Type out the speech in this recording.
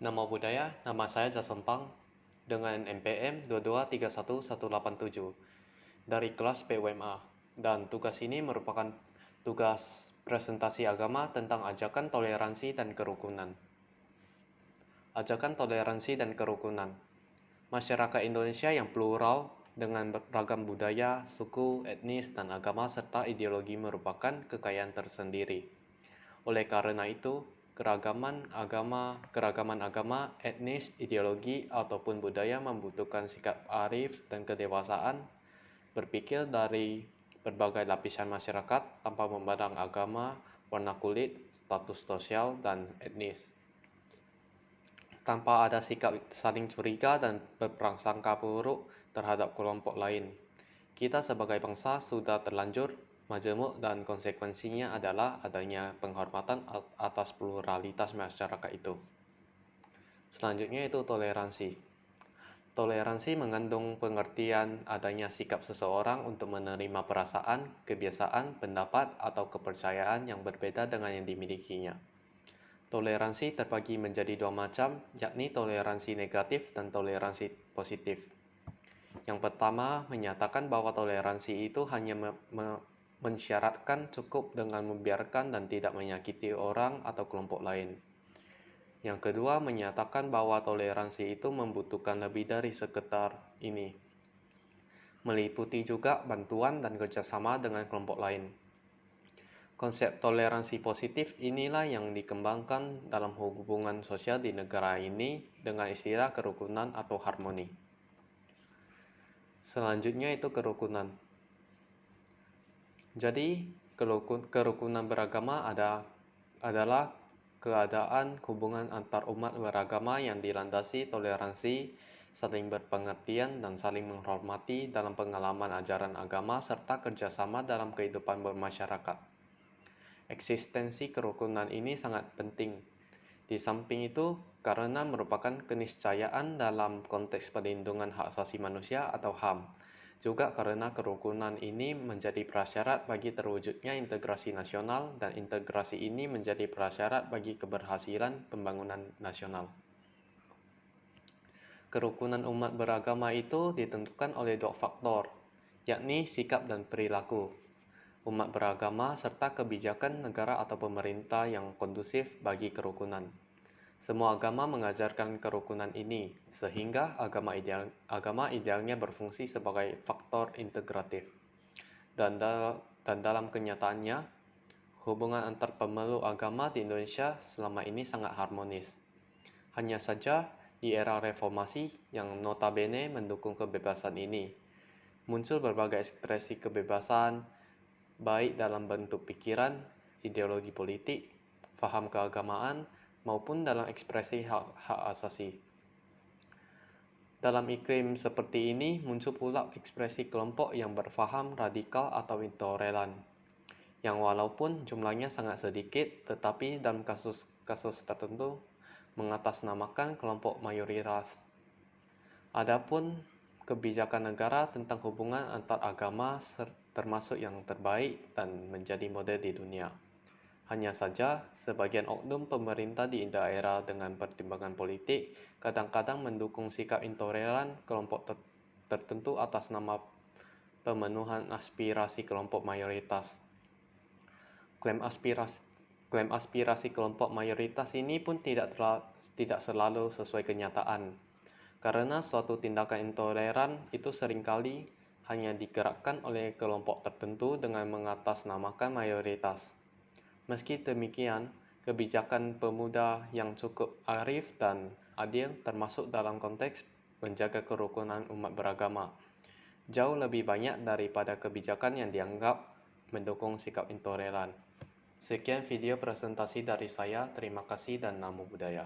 Nama budaya, nama saya Jasempang dengan NPM 2231187 dari kelas PUMA. Dan tugas ini merupakan tugas presentasi agama tentang ajakan toleransi dan kerukunan. Ajakan toleransi dan kerukunan. Masyarakat Indonesia yang plural dengan beragam budaya, suku, etnis, dan agama serta ideologi merupakan kekayaan tersendiri. Oleh karena itu, keragaman agama, etnis, ideologi, ataupun budaya membutuhkan sikap arif dan kedewasaan berpikir dari berbagai lapisan masyarakat tanpa memandang agama, warna kulit, status sosial, dan etnis. Tanpa ada sikap saling curiga dan berprasangka buruk terhadap kelompok lain. Kita sebagai bangsa sudah terlanjur majemuk dan konsekuensinya adalah adanya penghormatan atas pluralitas masyarakat itu. Selanjutnya itu toleransi. Toleransi mengandung pengertian adanya sikap seseorang untuk menerima perasaan, kebiasaan, pendapat, atau kepercayaan yang berbeda dengan yang dimilikinya. Toleransi terbagi menjadi dua macam, yakni toleransi negatif dan toleransi positif. Yang pertama menyatakan bahwa toleransi itu hanya mensyaratkan cukup dengan membiarkan dan tidak menyakiti orang atau kelompok lain. Yang kedua menyatakan bahwa toleransi itu membutuhkan lebih dari sekedar ini, meliputi juga bantuan dan kerjasama dengan kelompok lain. Konsep toleransi positif inilah yang dikembangkan dalam hubungan sosial di negara ini dengan istilah kerukunan atau harmoni. Selanjutnya itu kerukunan. Jadi, kerukunan beragama adalah keadaan hubungan antar umat beragama yang dilandasi toleransi, saling berpengertian, dan saling menghormati dalam pengalaman ajaran agama serta kerjasama dalam kehidupan bermasyarakat. Eksistensi kerukunan ini sangat penting. Di samping itu, karena merupakan keniscayaan dalam konteks perlindungan hak asasi manusia atau HAM, juga karena kerukunan ini menjadi prasyarat bagi terwujudnya integrasi nasional dan integrasi ini menjadi prasyarat bagi keberhasilan pembangunan nasional. Kerukunan umat beragama itu ditentukan oleh dua faktor, yakni sikap dan perilaku umat beragama serta kebijakan negara atau pemerintah yang kondusif bagi kerukunan. Semua agama mengajarkan kerukunan ini, sehingga agama idealnya berfungsi sebagai faktor integratif. Dan dalam kenyataannya, hubungan antar pemeluk agama di Indonesia selama ini sangat harmonis. Hanya saja, di era reformasi yang notabene mendukung kebebasan ini, muncul berbagai ekspresi kebebasan, baik dalam bentuk pikiran, ideologi politik, faham keagamaan, maupun dalam ekspresi hak asasi. Dalam iklim seperti ini, muncul pula ekspresi kelompok yang berfaham radikal atau intoleran, yang walaupun jumlahnya sangat sedikit, tetapi dalam kasus tertentu mengatasnamakan kelompok mayoritas. Adapun kebijakan negara tentang hubungan antar agama termasuk yang terbaik dan menjadi model di dunia. Hanya saja, sebagian oknum pemerintah di daerah dengan pertimbangan politik kadang-kadang mendukung sikap intoleran kelompok tertentu atas nama pemenuhan aspirasi kelompok mayoritas. Klaim aspirasi kelompok mayoritas ini pun tidak selalu sesuai kenyataan, karena suatu tindakan intoleran itu seringkali hanya digerakkan oleh kelompok tertentu dengan mengatasnamakan mayoritas. Meski demikian, kebijakan pemuda yang cukup arif dan adil termasuk dalam konteks menjaga kerukunan umat beragama, jauh lebih banyak daripada kebijakan yang dianggap mendukung sikap intoleran. Sekian video presentasi dari saya, terima kasih dan namo buddhaya.